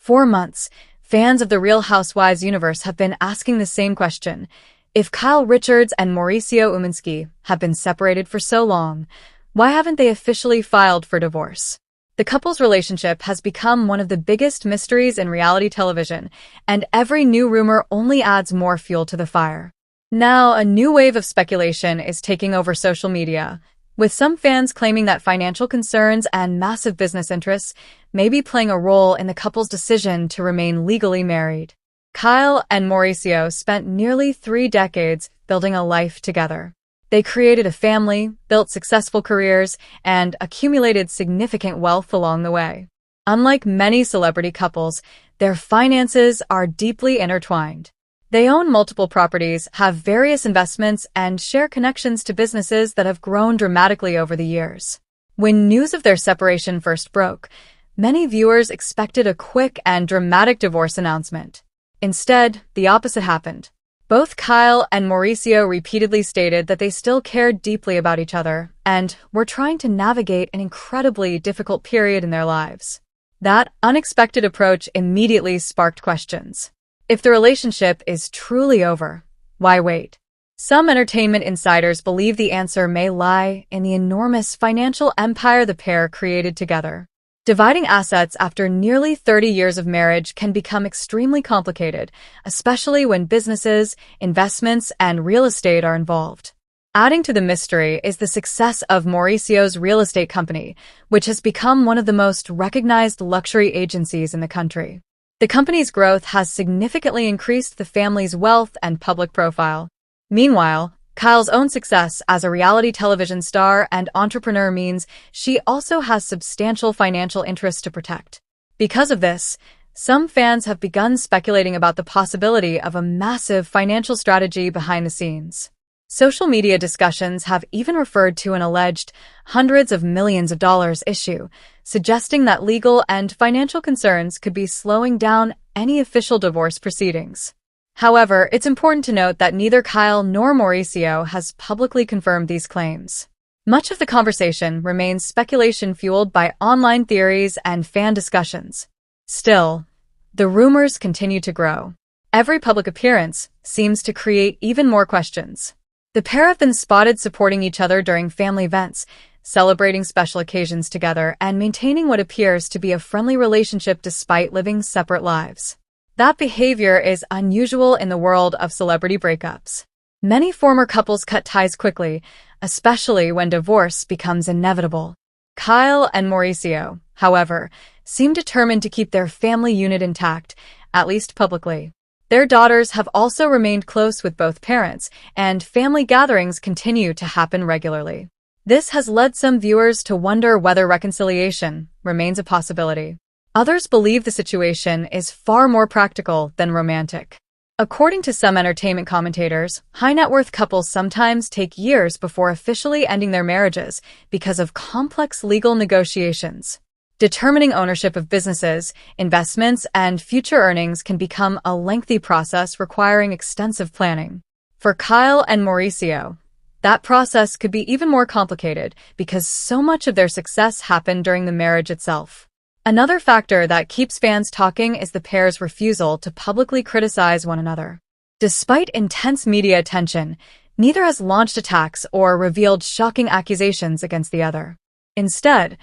For months, fans of the Real Housewives universe have been asking the same question. If Kyle Richards and Mauricio Umansky have been separated for so long, why haven't they officially filed for divorce? The couple's relationship has become one of the biggest mysteries in reality television, and every new rumor only adds more fuel to the fire. Now, a new wave of speculation is taking over social media, with some fans claiming that financial concerns and massive business interests may be playing a role in the couple's decision to remain legally married. Kyle and Mauricio spent nearly 3 decades building a life together. They created a family, built successful careers, and accumulated significant wealth along the way. Unlike many celebrity couples, their finances are deeply intertwined. They own multiple properties, have various investments, and share connections to businesses that have grown dramatically over the years. When news of their separation first broke, many viewers expected a quick and dramatic divorce announcement. Instead, the opposite happened. Both Kyle and Mauricio repeatedly stated that they still cared deeply about each other and were trying to navigate an incredibly difficult period in their lives. That unexpected approach immediately sparked questions. If the relationship is truly over, why wait? Some entertainment insiders believe the answer may lie in the enormous financial empire the pair created together. Dividing assets after nearly 30 years of marriage can become extremely complicated, especially when businesses, investments, and real estate are involved. Adding to the mystery is the success of Mauricio's real estate company, which has become one of the most recognized luxury agencies in the country. The company's growth has significantly increased the family's wealth and public profile. Meanwhile, Kyle's own success as a reality television star and entrepreneur means she also has substantial financial interests to protect. Because of this, some fans have begun speculating about the possibility of a massive financial strategy behind the scenes. Social media discussions have even referred to an alleged hundreds of millions of dollars issue, suggesting that legal and financial concerns could be slowing down any official divorce proceedings. However, it's important to note that neither Kyle nor Mauricio has publicly confirmed these claims. Much of the conversation remains speculation fueled by online theories and fan discussions. Still, the rumors continue to grow. Every public appearance seems to create even more questions. The pair have been spotted supporting each other during family events, celebrating special occasions together, and maintaining what appears to be a friendly relationship despite living separate lives. That behavior is unusual in the world of celebrity breakups. Many former couples cut ties quickly, especially when divorce becomes inevitable. Kyle and Mauricio, however, seem determined to keep their family unit intact, at least publicly. Their daughters have also remained close with both parents, and family gatherings continue to happen regularly. This has led some viewers to wonder whether reconciliation remains a possibility. Others believe the situation is far more practical than romantic. According to some entertainment commentators, high-net-worth couples sometimes take years before officially ending their marriages because of complex legal negotiations. Determining ownership of businesses, investments, and future earnings can become a lengthy process requiring extensive planning. For Kyle and Mauricio, that process could be even more complicated because so much of their success happened during the marriage itself. Another factor that keeps fans talking is the pair's refusal to publicly criticize one another. Despite intense media attention, neither has launched attacks or revealed shocking accusations against the other. Instead,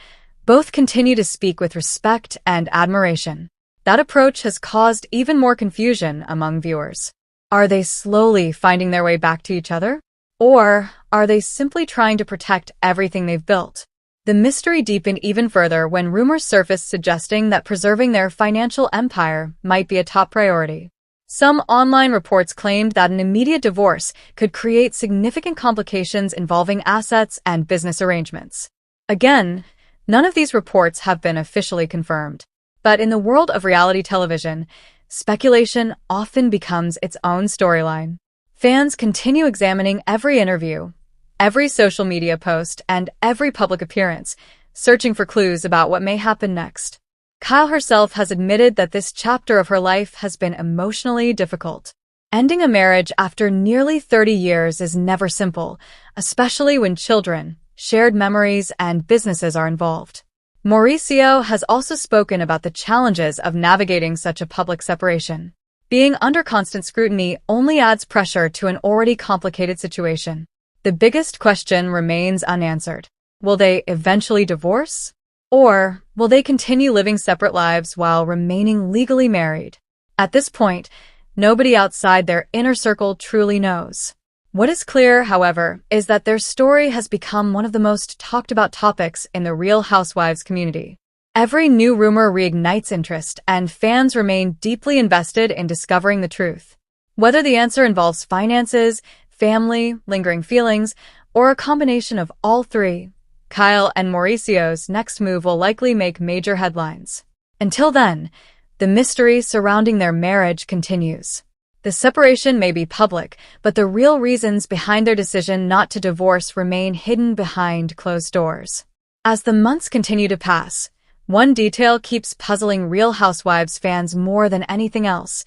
both continue to speak with respect and admiration. That approach has caused even more confusion among viewers. Are they slowly finding their way back to each other? Or are they simply trying to protect everything they've built? The mystery deepened even further when rumors surfaced suggesting that preserving their financial empire might be a top priority. Some online reports claimed that an immediate divorce could create significant complications involving assets and business arrangements. Again, none of these reports have been officially confirmed. But in the world of reality television, speculation often becomes its own storyline. Fans continue examining every interview, every social media post, and every public appearance, searching for clues about what may happen next. Kyle herself has admitted that this chapter of her life has been emotionally difficult. Ending a marriage after nearly 30 years is never simple, especially when children, shared memories, and businesses are involved. Mauricio has also spoken about the challenges of navigating such a public separation. Being under constant scrutiny only adds pressure to an already complicated situation. The biggest question remains unanswered. Will they eventually divorce? Or will they continue living separate lives while remaining legally married? At this point, nobody outside their inner circle truly knows. What is clear, however, is that their story has become one of the most talked about topics in the Real Housewives community. Every new rumor reignites interest, and fans remain deeply invested in discovering the truth. Whether the answer involves finances, family, lingering feelings, or a combination of all three, Kyle and Mauricio's next move will likely make major headlines. Until then, the mystery surrounding their marriage continues. The separation may be public, but the real reasons behind their decision not to divorce remain hidden behind closed doors. As the months continue to pass, one detail keeps puzzling Real Housewives fans more than anything else.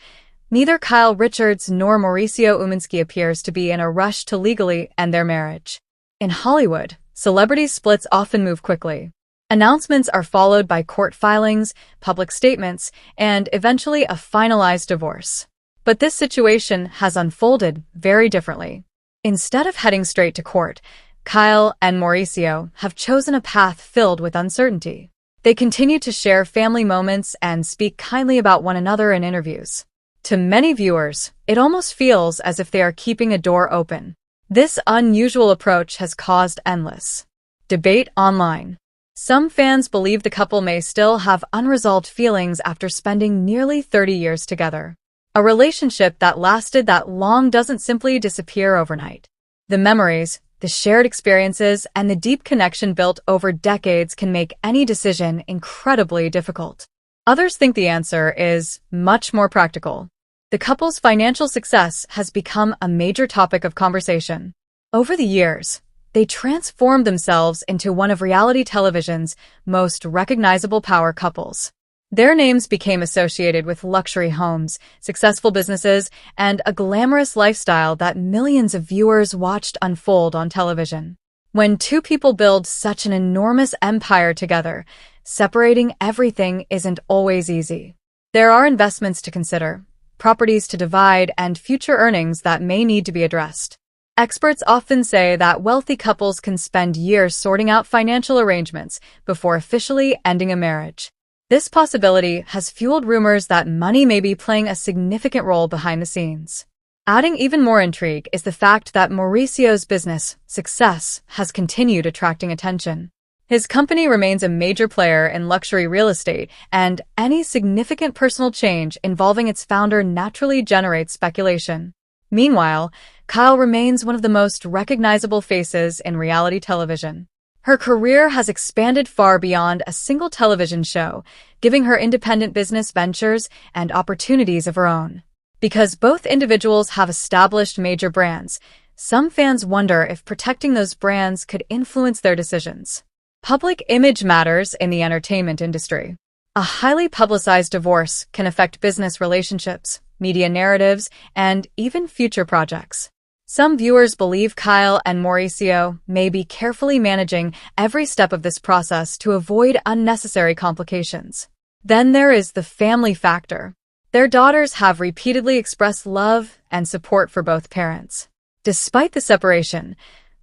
Neither Kyle Richards nor Mauricio Umansky appears to be in a rush to legally end their marriage. In Hollywood, celebrity splits often move quickly. Announcements are followed by court filings, public statements, and eventually a finalized divorce. But this situation has unfolded very differently. Instead of heading straight to court, Kyle and Mauricio have chosen a path filled with uncertainty. They continue to share family moments and speak kindly about one another in interviews. To many viewers, it almost feels as if they are keeping a door open. This unusual approach has caused endless debate online. Some fans believe the couple may still have unresolved feelings after spending nearly 30 years together. A relationship that lasted that long doesn't simply disappear overnight. The memories, the shared experiences, and the deep connection built over decades can make any decision incredibly difficult. Others think the answer is much more practical. The couple's financial success has become a major topic of conversation. Over the years, they transformed themselves into one of reality television's most recognizable power couples. Their names became associated with luxury homes, successful businesses, and a glamorous lifestyle that millions of viewers watched unfold on television. When two people build such an enormous empire together, separating everything isn't always easy. There are investments to consider, properties to divide, and future earnings that may need to be addressed. Experts often say that wealthy couples can spend years sorting out financial arrangements before officially ending a marriage. This possibility has fueled rumors that money may be playing a significant role behind the scenes. Adding even more intrigue is the fact that Mauricio's business success has continued attracting attention. His company remains a major player in luxury real estate, and any significant personal change involving its founder naturally generates speculation. Meanwhile, Kyle remains one of the most recognizable faces in reality television. Her career has expanded far beyond a single television show, giving her independent business ventures and opportunities of her own. Because both individuals have established major brands, some fans wonder if protecting those brands could influence their decisions. Public image matters in the entertainment industry. A highly publicized divorce can affect business relationships, media narratives, and even future projects. Some viewers believe Kyle and Mauricio may be carefully managing every step of this process to avoid unnecessary complications. Then there is the family factor. Their daughters have repeatedly expressed love and support for both parents. Despite the separation,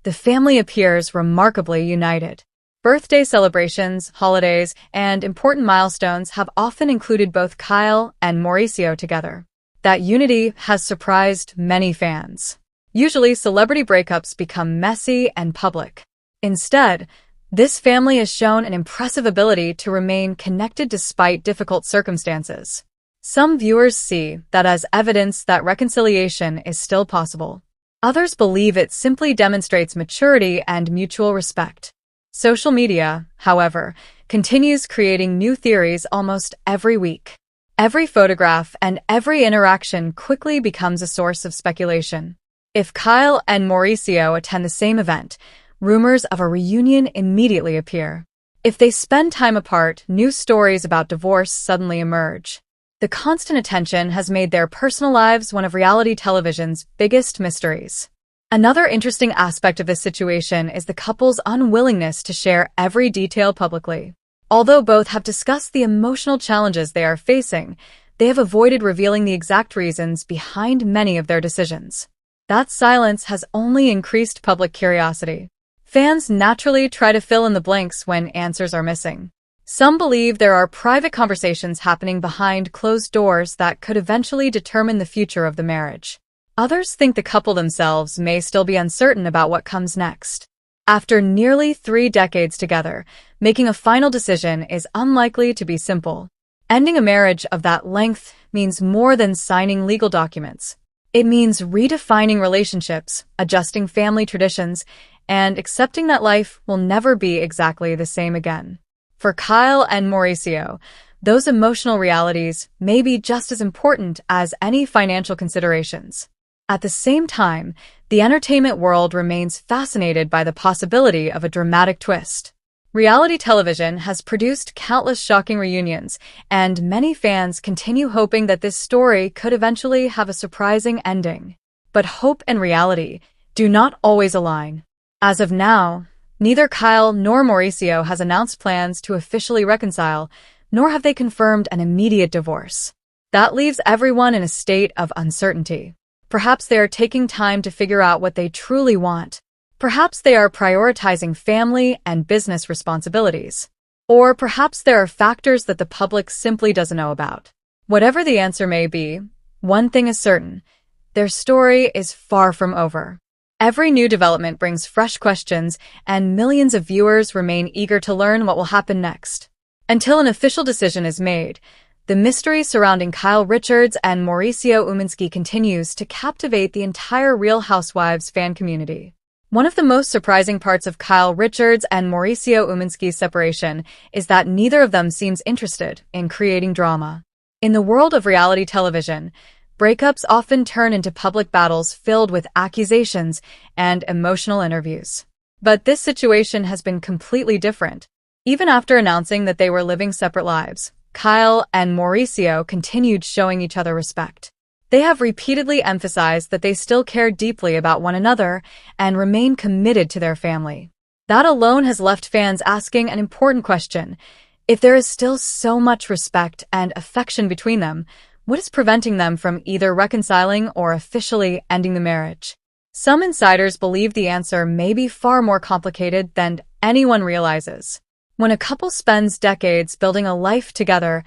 the family appears remarkably united. Birthday celebrations, holidays, and important milestones have often included both Kyle and Mauricio together. That unity has surprised many fans. Usually, celebrity breakups become messy and public. Instead, this family has shown an impressive ability to remain connected despite difficult circumstances. Some viewers see that as evidence that reconciliation is still possible. Others believe it simply demonstrates maturity and mutual respect. Social media, however, continues creating new theories almost every week. Every photograph and every interaction quickly becomes a source of speculation. If Kyle and Mauricio attend the same event, rumors of a reunion immediately appear. If they spend time apart, new stories about divorce suddenly emerge. The constant attention has made their personal lives one of reality television's biggest mysteries. Another interesting aspect of this situation is the couple's unwillingness to share every detail publicly. Although both have discussed the emotional challenges they are facing, they have avoided revealing the exact reasons behind many of their decisions. That silence has only increased public curiosity. Fans naturally try to fill in the blanks when answers are missing. Some believe there are private conversations happening behind closed doors that could eventually determine the future of the marriage. Others think the couple themselves may still be uncertain about what comes next. After nearly 3 decades together, making a final decision is unlikely to be simple. Ending a marriage of that length means more than signing legal documents. It means redefining relationships, adjusting family traditions, and accepting that life will never be exactly the same again. For Kyle and Mauricio, those emotional realities may be just as important as any financial considerations. At the same time, the entertainment world remains fascinated by the possibility of a dramatic twist. Reality television has produced countless shocking reunions, and many fans continue hoping that this story could eventually have a surprising ending. But hope and reality do not always align. As of now, neither Kyle nor Mauricio has announced plans to officially reconcile, nor have they confirmed an immediate divorce. That leaves everyone in a state of uncertainty. Perhaps they are taking time to figure out what they truly want. Perhaps they are prioritizing family and business responsibilities. Or perhaps there are factors that the public simply doesn't know about. Whatever the answer may be, one thing is certain: their story is far from over. Every new development brings fresh questions, and millions of viewers remain eager to learn what will happen next. Until an official decision is made, the mystery surrounding Kyle Richards and Mauricio Umansky continues to captivate the entire Real Housewives fan community. One of the most surprising parts of Kyle Richards and Mauricio Umansky's separation is that neither of them seems interested in creating drama. In the world of reality television, breakups often turn into public battles filled with accusations and emotional interviews. But this situation has been completely different. Even after announcing that they were living separate lives, Kyle and Mauricio continued showing each other respect. They have repeatedly emphasized that they still care deeply about one another and remain committed to their family. That alone has left fans asking an important question. If there is still so much respect and affection between them, what is preventing them from either reconciling or officially ending the marriage? Some insiders believe the answer may be far more complicated than anyone realizes. When a couple spends decades building a life together,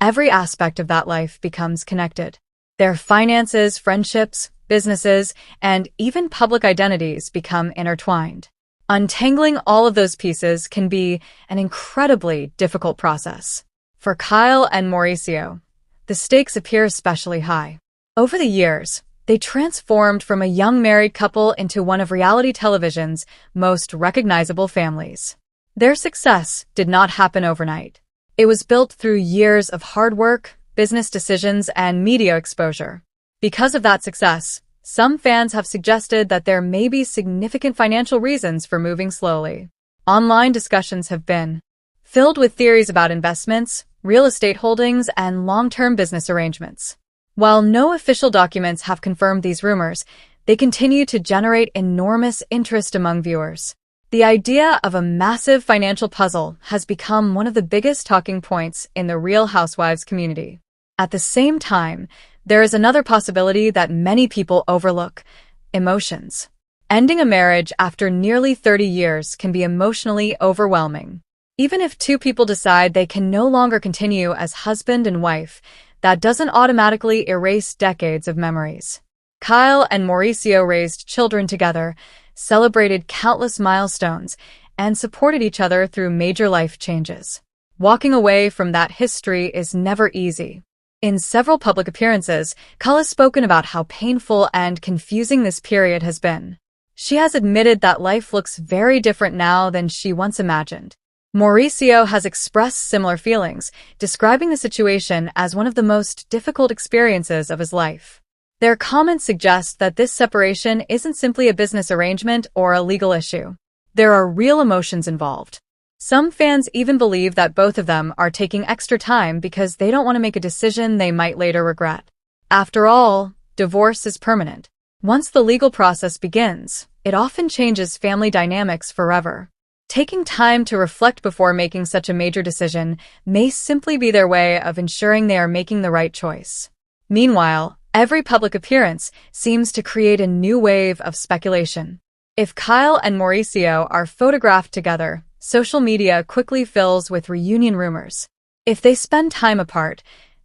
every aspect of that life becomes connected. Their finances, friendships, businesses, and even public identities become intertwined. Untangling all of those pieces can be an incredibly difficult process. For Kyle and Mauricio, the stakes appear especially high. Over the years, they transformed from a young married couple into one of reality television's most recognizable families. Their success did not happen overnight. It was built through years of hard work, business decisions, and media exposure. Because of that success, some fans have suggested that there may be significant financial reasons for moving slowly. Online discussions have been filled with theories about investments, real estate holdings, and long-term business arrangements. While no official documents have confirmed these rumors, they continue to generate enormous interest among viewers. The idea of a massive financial puzzle has become one of the biggest talking points in the Real Housewives community. At the same time, there is another possibility that many people overlook: emotions. Ending a marriage after nearly 30 years can be emotionally overwhelming. Even if two people decide they can no longer continue as husband and wife, that doesn't automatically erase decades of memories. Kyle and Mauricio raised children together, celebrated countless milestones, and supported each other through major life changes. Walking away from that history is never easy. In several public appearances, Kyle has spoken about how painful and confusing this period has been. She has admitted that life looks very different now than she once imagined. Mauricio has expressed similar feelings, describing the situation as one of the most difficult experiences of his life. Their comments suggest that this separation isn't simply a business arrangement or a legal issue. There are real emotions involved. Some fans even believe that both of them are taking extra time because they don't want to make a decision they might later regret. After all, divorce is permanent. Once the legal process begins, it often changes family dynamics forever. Taking time to reflect before making such a major decision may simply be their way of ensuring they are making the right choice. Meanwhile, every public appearance seems to create a new wave of speculation. If Kyle and Mauricio are photographed together, social media quickly fills with reunion rumors. If they spend time apart,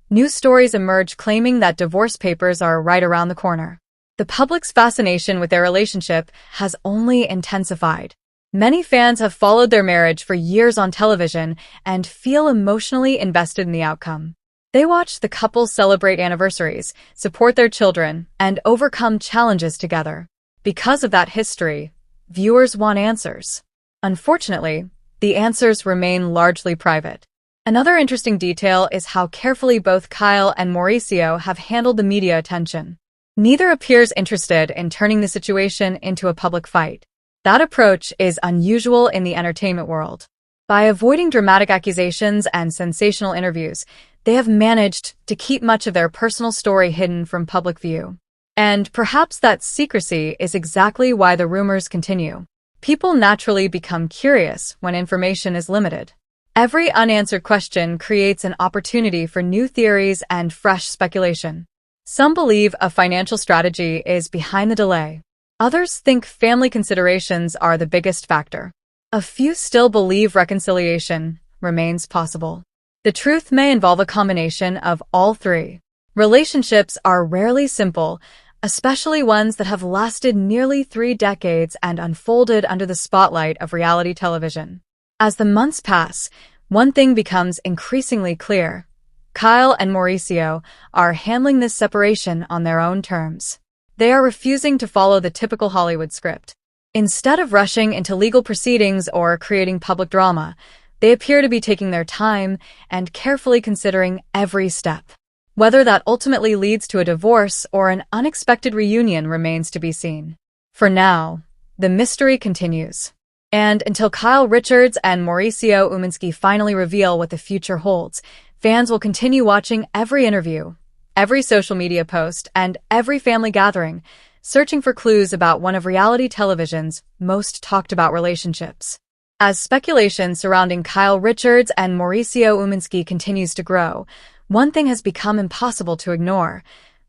news stories emerge claiming that divorce papers are right around the corner. The public's fascination with their relationship has only intensified. Many fans have followed their marriage for years on television and feel emotionally invested in the outcome. They watch the couple celebrate anniversaries, support their children, and overcome challenges together. Because of that history, viewers want answers. Unfortunately, the answers remain largely private. Another interesting detail is how carefully both Kyle and Mauricio have handled the media attention. Neither appears interested in turning the situation into a public fight. That approach is unusual in the entertainment world. By avoiding dramatic accusations and sensational interviews, they have managed to keep much of their personal story hidden from public view. And perhaps that secrecy is exactly why the rumors continue. People naturally become curious when information is limited. Every unanswered question creates an opportunity for new theories and fresh speculation. Some believe a financial strategy is behind the delay. Others think family considerations are the biggest factor. A few still believe reconciliation remains possible. The truth may involve a combination of all three. Relationships are rarely simple, especially ones that have lasted nearly 3 decades and unfolded under the spotlight of reality television. As the months pass, one thing becomes increasingly clear. Kyle and Mauricio are handling this separation on their own terms. They are refusing to follow the typical Hollywood script. Instead of rushing into legal proceedings or creating public drama, they appear to be taking their time and carefully considering every step. Whether that ultimately leads to a divorce or an unexpected reunion remains to be seen. For now, the mystery continues. And until Kyle Richards and Mauricio Umansky finally reveal what the future holds, fans will continue watching every interview, every social media post, and every family gathering, searching for clues about one of reality television's most talked about relationships. As speculation surrounding Kyle Richards and Mauricio Umansky continues to grow, one thing has become impossible to ignore.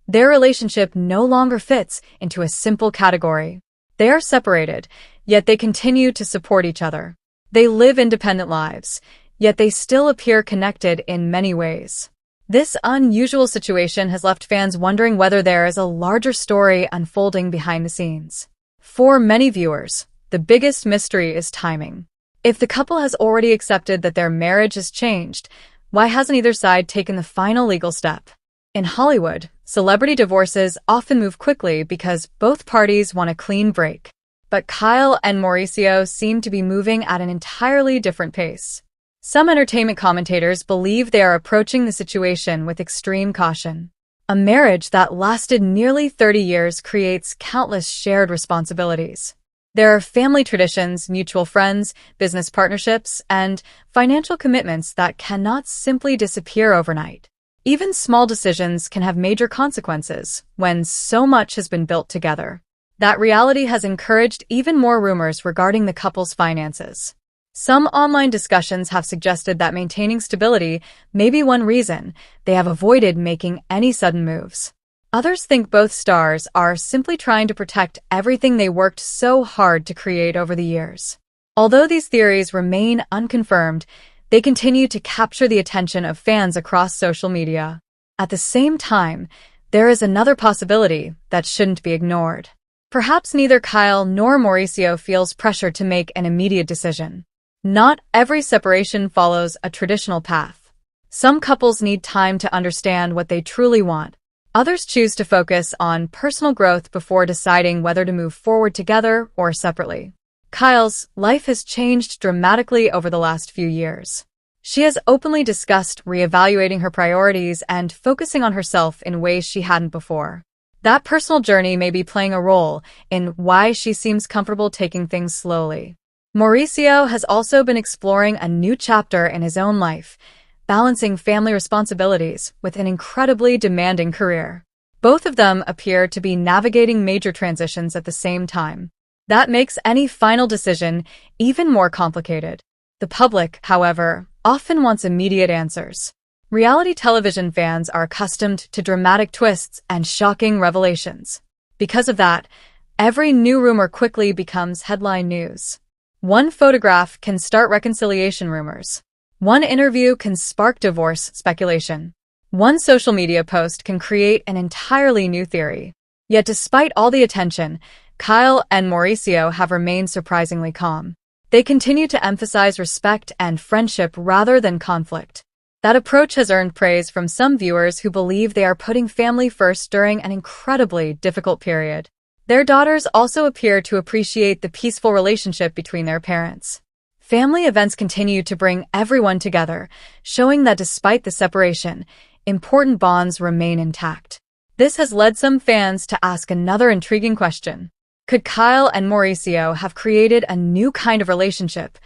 Their relationship no longer fits into a simple category. They are separated, yet they continue to support each other. They live independent lives, yet they still appear connected in many ways. This unusual situation has left fans wondering whether there is a larger story unfolding behind the scenes. For many viewers, the biggest mystery is timing. If the couple has already accepted that their marriage has changed, why hasn't either side taken the final legal step? In Hollywood, celebrity divorces often move quickly because both parties want a clean break. But Kyle and Mauricio seem to be moving at an entirely different pace. Some entertainment commentators believe they are approaching the situation with extreme caution. A marriage that lasted nearly 30 years creates countless shared responsibilities. There are family traditions, mutual friends, business partnerships, and financial commitments that cannot simply disappear overnight. Even small decisions can have major consequences when so much has been built together. That reality has encouraged even more rumors regarding the couple's finances. Some online discussions have suggested that maintaining stability may be one reason they have avoided making any sudden moves. Others think both stars are simply trying to protect everything they worked so hard to create over the years. Although these theories remain unconfirmed, they continue to capture the attention of fans across social media. At the same time, there is another possibility that shouldn't be ignored. Perhaps neither Kyle nor Mauricio feels pressure to make an immediate decision. Not every separation follows a traditional path. Some couples need time to understand what they truly want. Others choose to focus on personal growth before deciding whether to move forward together or separately. Kyle's life has changed dramatically over the last few years. She has openly discussed reevaluating her priorities and focusing on herself in ways she hadn't before. That personal journey may be playing a role in why she seems comfortable taking things slowly. Mauricio has also been exploring a new chapter in his own life, balancing family responsibilities with an incredibly demanding career. Both of them appear to be navigating major transitions at the same time. That makes any final decision even more complicated. The public, however, often wants immediate answers. Reality television fans are accustomed to dramatic twists and shocking revelations. Because of that, every new rumor quickly becomes headline news. One photograph can start reconciliation rumors. One interview can spark divorce speculation. One social media post can create an entirely new theory. Yet despite all the attention, Kyle and Mauricio have remained surprisingly calm. They continue to emphasize respect and friendship rather than conflict. That approach has earned praise from some viewers who believe they are putting family first during an incredibly difficult period. Their daughters also appear to appreciate the peaceful relationship between their parents. Family events continue to bring everyone together, showing that despite the separation, important bonds remain intact. This has led some fans to ask another intriguing question. Could Kyle and Mauricio have created a new kind of relationship,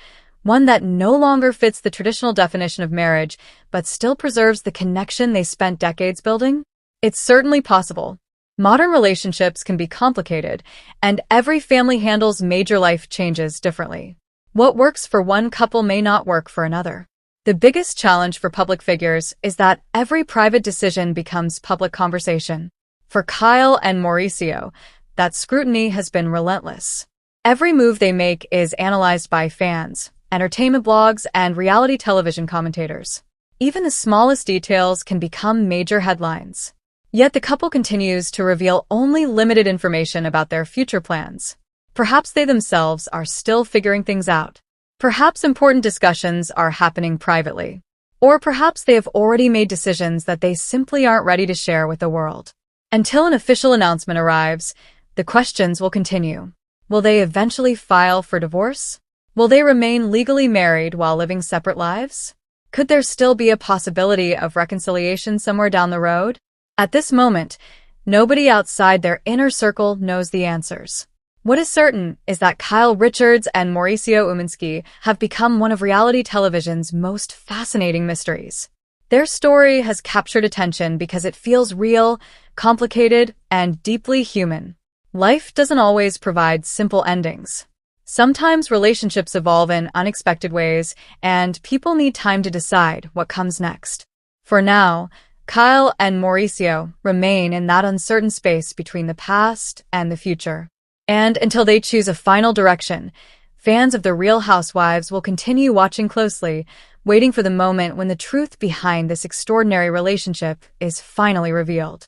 one that no longer fits the traditional definition of marriage, but still preserves the connection they spent decades building? It's certainly possible. Modern relationships can be complicated, and every family handles major life changes differently. What works for one couple may not work for another. The biggest challenge for public figures is that every private decision becomes public conversation. For Kyle and Mauricio, that scrutiny has been relentless. Every move they make is analyzed by fans, entertainment blogs, and reality television commentators. Even the smallest details can become major headlines. Yet the couple continues to reveal only limited information about their future plans. Perhaps they themselves are still figuring things out. Perhaps important discussions are happening privately. Or perhaps they have already made decisions that they simply aren't ready to share with the world. Until an official announcement arrives, the questions will continue. Will they eventually file for divorce? Will they remain legally married while living separate lives? Could there still be a possibility of reconciliation somewhere down the road? At this moment, nobody outside their inner circle knows the answers. What is certain is that Kyle Richards and Mauricio Umansky have become one of reality television's most fascinating mysteries. Their story has captured attention because it feels real, complicated, and deeply human. Life doesn't always provide simple endings. Sometimes relationships evolve in unexpected ways, and people need time to decide what comes next. For now, Kyle and Mauricio remain in that uncertain space between the past and the future. And until they choose a final direction, fans of The Real Housewives will continue watching closely, waiting for the moment when the truth behind this extraordinary relationship is finally revealed.